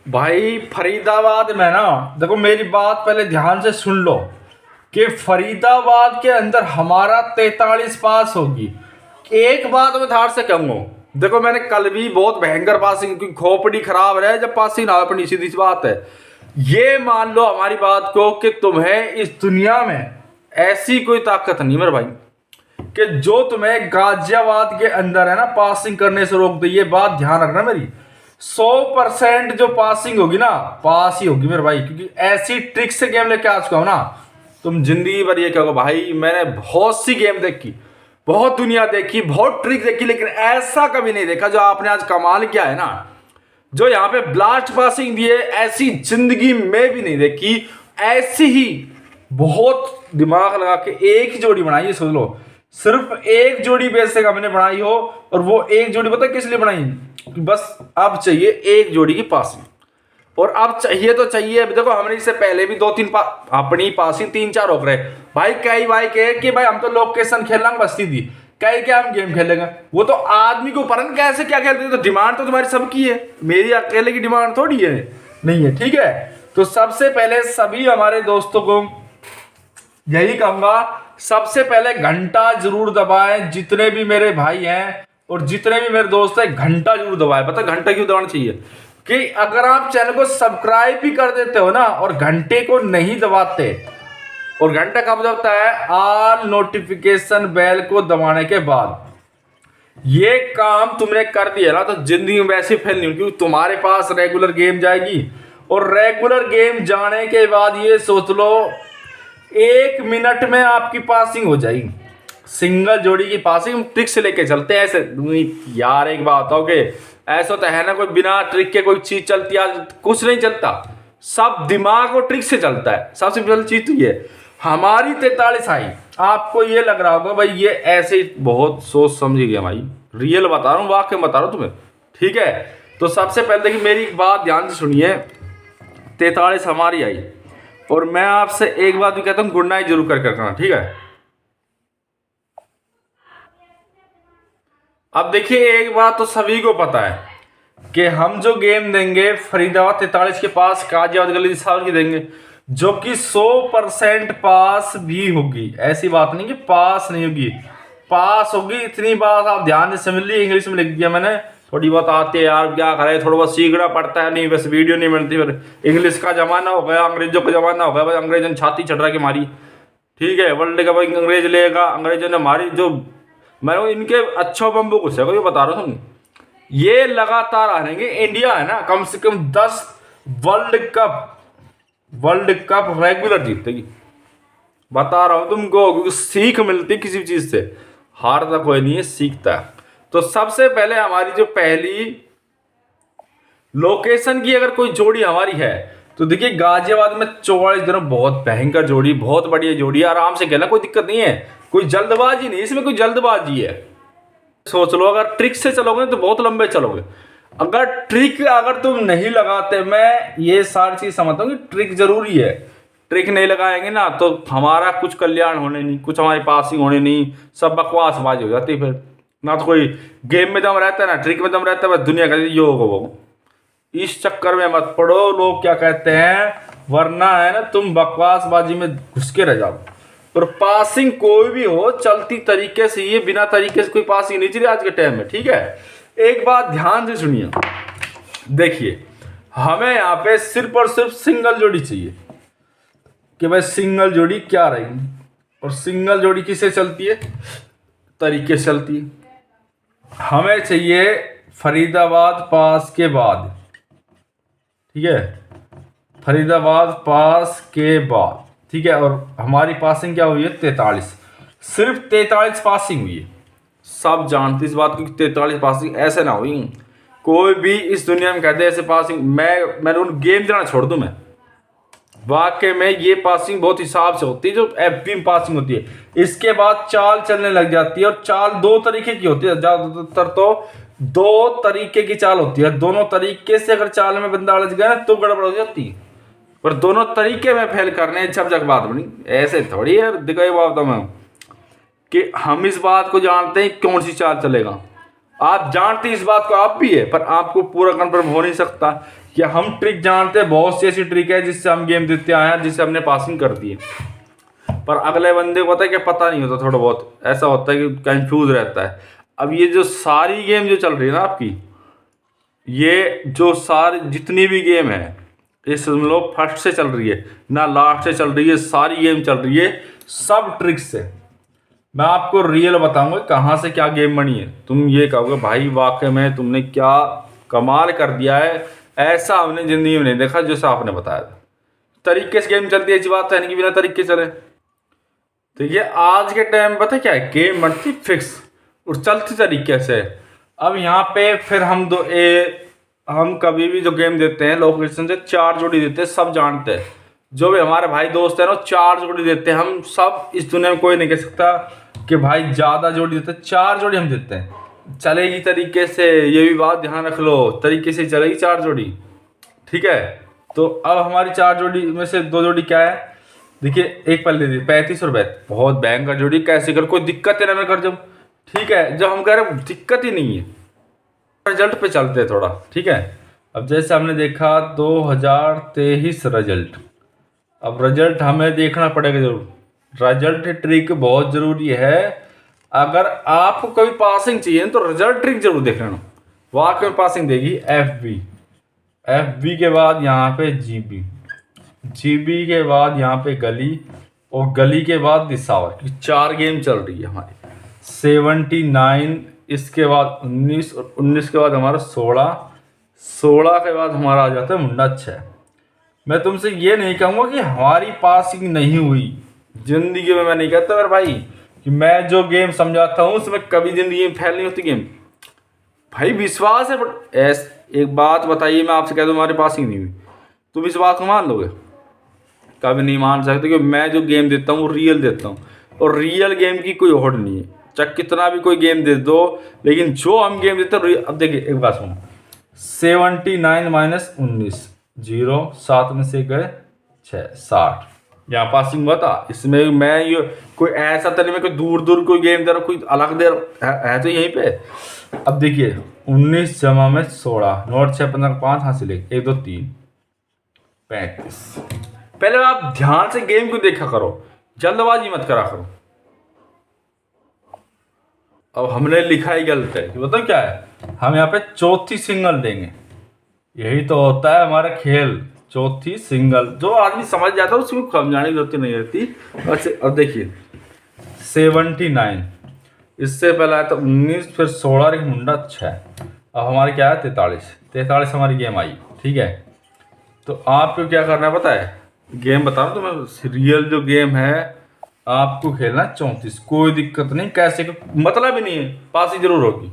भाई फरीदाबाद में ना, देखो मेरी बात पहले ध्यान से सुन लो कि फरीदाबाद के अंदर हमारा 43 पास होगी। एक बात मैं धार से कहूंगा, देखो मैंने कल भी बहुत भयंकर पासिंग की, खोपड़ी खराब रहे जब पासिंग ना हो अपनी, सीधी सी बात है। ये मान लो हमारी बात को कि तुम्हें इस दुनिया में ऐसी कोई ताकत नहीं मेरे भाई कि जो तुम्हें गाजियाबाद के अंदर है ना पासिंग करने से रोक दे। ये बात ध्यान रखना मेरी। 100% जो पासिंग होगी ना, पास ही होगी मेरे भाई, क्योंकि ऐसी ट्रिक से गेम लेके आ चुका हूं ना, तुम जिंदगी भर ये कहोगे भाई मैंने बहुत सी गेम देखी, बहुत दुनिया देखी, बहुत ट्रिक देखी, लेकिन ऐसा कभी नहीं देखा जो आपने आज कमाल किया है ना, जो यहाँ पे ब्लास्ट पासिंग दी है, ऐसी जिंदगी में भी नहीं देखी। ऐसी ही बहुत दिमाग लगा के एक ही जोड़ी बनाई है, सोच लो सिर्फ एक जोड़ी बेसिक हमने बनाई हो, और वो एक जोड़ी पता किस लिए बनाई, बस अब चाहिए एक जोड़ी की पासिंग। और अब चाहिए तो चाहिए, अभी देखो हमने इससे पहले भी 2-3 अपनी पासिंग 3-4 रोक रहे भाई। कई भाई कहे कि भाई हम तो लोकेशन खेलना बस्ती थी, कई क्या हम गेम खेलेंगे, वो तो आदमी को ऊपर कैसे क्या खेलते हैं। तो डिमांड तो तुम्हारी सबकी है, मेरी अकेले की डिमांड थोड़ी है, नहीं है, ठीक है। तो सबसे पहले सभी हमारे दोस्तों को यही कहूंगा, सबसे पहले घंटा जरूर दबाएं, जितने भी मेरे भाई हैं और जितने भी मेरे दोस्त हैं घंटा जरूर दबाएं। पता घंटा क्यों दबाना चाहिए कि अगर आप चैनल को सब्सक्राइब भी कर देते हो ना और घंटे को नहीं दबाते, और घंटा कब दबता है, ऑल नोटिफिकेशन बेल को दबाने के बाद। ये काम तुमने कर दिया ना तो जिंदगी में वैसे फेल नहीं, क्योंकि तुम्हारे पास रेगुलर गेम जाएगी, और रेगुलर गेम जाने के बाद ये सोच लो 1 मिनट में आपकी पासिंग हो जाएगी। सिंगल जोड़ी की पासिंग ट्रिक से लेके चलते हैं ऐसे यार। एक बात हो कि ऐसा तो है ना, कोई बिना ट्रिक के कोई चीज चलती है, कुछ नहीं चलता, सब दिमाग और ट्रिक से चलता है। सबसे पहली चीज तो ये हमारी 43 आई, आपको ये लग रहा होगा भाई ये ऐसे बहुत सोच समझ गया भाई, रियल बता रहा हूँ, वाकई बता रहा हूँ तुम्हें, ठीक है। तो सबसे पहले देखिए मेरी बात ध्यान से सुनिए, 43 हमारी आई, और मैं आपसे एक बात भी कहता हूँ, गुड नाइट जरूर कर करना, ठीक है। अब देखिए एक बात तो सभी को पता है कि हम जो गेम देंगे फरीदाबाद 43 के पास गाजियाबाद गली साहब की देंगे, जो कि 100% पास भी होगी। ऐसी बात नहीं कि पास नहीं होगी, पास होगी। इतनी बात आप ध्यान से समझ ली, इंग्लिश में लिख दिया मैंने, थोड़ी बहुत आती है यार, क्या करे, थोड़ा बहुत सीखना पड़ता है, नहीं बस वीडियो नहीं बनती। फिर इंग्लिश का जमाना हो गया, अंग्रेजों का जमाना हो गया भाई, अंग्रेजों ने छाती चढ़ा के मारी, ठीक है, वर्ल्ड का भाई अंग्रेज लेगा, अंग्रेजों ने मारी। जो मैं इनके अच्छो बम्बू कुछ है, बता रहा हूँ, ये लगातार आएंगे। इंडिया है ना कम से कम 10 वर्ल्ड कप रेगुलर जीतेगी, बता रहा हूं तुमको, क्योंकि सीख मिलती किसी चीज से, हारता कोई नहीं है, सीखता है। तो सबसे पहले हमारी जो पहली लोकेशन की अगर कोई जोड़ी हमारी है तो देखिए गाजियाबाद में 44 दिनों बहुत भयंकर जोड़ी, बहुत बढ़िया जोड़ी, आराम से खेलना, कोई दिक्कत नहीं है, कोई जल्दबाजी नहीं, इसमें कोई जल्दबाजी है। सोच लो अगर ट्रिक से चलोगे तो बहुत लंबे चलोगे, अगर ट्रिक अगर तुम नहीं लगाते, मैं ये सारी चीज समझता हूँ कि ट्रिक जरूरी है, ट्रिक नहीं लगाएंगे ना तो हमारा कुछ कल्याण होने नहीं, कुछ हमारी पासिंग होने नहीं, सब बकवासबाजी हो जाती। फिर ना तो कोई गेम में दम रहता है ना ट्रिक में दम रहता है, बस दुनिया का योग हो। इस चक्कर में मत पड़ो, लोग क्या कहते हैं, वरना है ना तुम बकवासबाजी में घुस के रह जाओ। और पासिंग कोई भी हो चलती तरीके से, ये बिना तरीके से कोई पासिंग नहीं चली आज के टाइम में, ठीक है। एक बात ध्यान से सुनिए, देखिए हमें यहाँ पे सिर्फ और सिर्फ सिंगल जोड़ी चाहिए कि भाई सिंगल जोड़ी क्या रहेगी, और सिंगल जोड़ी किसे चलती है, तरीके से चलती है। हमें चाहिए फरीदाबाद पास के बाद, ठीक है, फरीदाबाद पास के बाद, ठीक है। और हमारी पासिंग क्या हुई है, 43, सिर्फ 43 पासिंग हुई है। सब जानते इस बात को, 43 पासिंग ऐसे ना हुई, कोई भी इस दुनिया में कहते ऐसे पासिंग, मैं उन गेम देना छोड़ दूं, मैं वाकई में ये पासिंग बहुत हिसाब से होती है जो एफपी में पासिंग होती है। इसके बाद चाल चलने लग जाती है, और चाल 2 तरीके की होती है, ज्यादातर तो 2 तरीके की चाल होती है। दोनों तरीके से अगर चाल में बंदा अड़च गया तो गड़बड़ हो जाती है, पर दोनों तरीके में फेल करने जब जग बात बनी, ऐसे थोड़ी है। देखो ये बात मैं कि हम इस बात को जानते हैं कौन सी चाल चलेगा। आप जानते इस बात को, आप भी है, पर आपको पूरा कन्फर्म हो नहीं सकता कि हम ट्रिक जानते हैं। बहुत सी ऐसी ट्रिक है जिससे हम गेम जीतते आए हैं, जिससे हमने पासिंग कर दी है, पर अगले बंदे को होता है कि पता नहीं होता, थोड़ा बहुत ऐसा होता है कि कंफ्यूज रहता है। अब ये जो सारी गेम जो चल रही है ना आपकी, ये जो सारी जितनी भी गेम है, ये समझ लो फर्स्ट से चल रही है ना लास्ट से चल रही है, सारी गेम चल रही है सब ट्रिक्स से। मैं आपको रियल बताऊंगा कहाँ से क्या गेम बनी है। तुम ये कहोगे भाई वाकई में तुमने क्या कमाल कर दिया है, ऐसा हमने ज़िंदगी में नहीं देखा जैसा आपने बताया था। तरीके से गेम चलती है, ऐसी बात है नहीं कि बिना तरीके चले। देखिए आज के टाइम पता क्या है, गेम बनती फिक्स और चलती तरीके से। अब यहाँ पे फिर हम कभी भी जो गेम देते हैं लोकेशन से 4 जोड़ी देते हैं, सब जानते हैं। जो भी हमारे भाई दोस्त हैं ना 4 जोड़ी देते हैं हम सब। इस दुनिया में कोई नहीं कह सकता कि भाई ज़्यादा जोड़ी देते हैं, 4 जोड़ी हम देते हैं। चलेगी तरीके से, ये भी बात ध्यान रख लो, तरीके से चलेगी 4 जोड़ी, ठीक है। तो अब हमारी 4 जोड़ी में से 2 जोड़ी क्या है, देखिए एक पहले दी 35 और 32, बहुत भयंकर जोड़ी। कैसे कर, कोई दिक्कत है ना मैं कर जब, ठीक है। जब हम कह रहे हैं दिक्कत ही नहीं है, रिजल्ट पे चलते हैं थोड़ा, ठीक है। अब जैसे हमने देखा 2023 रिजल्ट, अब रिजल्ट हमें देखना पड़ेगा जरूर। रिजल्ट ट्रिक बहुत ज़रूरी है। अगर आपको कभी पासिंग चाहिए तो रिजल्ट ट्रिक जरूर देख लेना, वाकई में पासिंग देगी। एफ बी के बाद यहाँ पे जी बी के बाद यहाँ पे गली, और गली के बाद दिसावर। 4 गेम चल रही है हमारी। 79, इसके बाद 19, और 19 के बाद हमारा 16 के बाद हमारा आ जाता है मुंडा 6। मैं तुमसे ये नहीं कहूँगा कि हमारी पासिंग नहीं हुई, जिंदगी में मैं नहीं कहता मेरे भाई कि मैं जो गेम समझाता हूँ उसमें कभी जिंदगी में फेल नहीं होती गेम। भाई विश्वास है, बट एक बात बताइए, मैं आपसे कह दूँ हमारी पासिंग नहीं हुई, तुम इस बात को मान लोगे? कभी नहीं मान सकते, क्योंकि मैं जो गेम देता हूँ रियल देता हूँ, और रियल गेम की कोई होड़ नहीं है। चाहे कितना भी कोई गेम दे दो, लेकिन जो हम गेम देते हैं। अब देखिए एक बात सुनो, 79 माइनस 19 0, 7 में से गए 6, 60 यहाँ पासिंग हुआ था। इसमें मैं ये कोई ऐसा तो नहीं मैं कोई दूर कोई गेम दे रहा, कोई अलग दे रहा है तो यहीं पे। अब देखिए 19 जमा में 16, नोट 6 15 5 हासिल 1 2 3 35। पहले आप ध्यान से गेम को देखा करो, जल्दबाजी मत करा करो। अब हमने लिखा ही गलत है, बताओ क्या है, हम यहाँ पे चौथी सिंगल देंगे। यही तो होता है हमारा खेल, चौथी सिंगल। जो आदमी समझ जाता है उसको समझाने की जरूरत नहीं रहती। अब देखिए 79, इससे पहले आया था 19, फिर 16 एक मुंडा 6। अब हमारे क्या है 43 हमारी गेम आई, ठीक है। तो आपको क्या करना है पता है, गेम बता रहा हूँ तो मैं, रियल जो गेम है आपको खेलना 34, कोई दिक्कत नहीं, कैसे का मतलब ही नहीं है, पास ही जरूर होगी।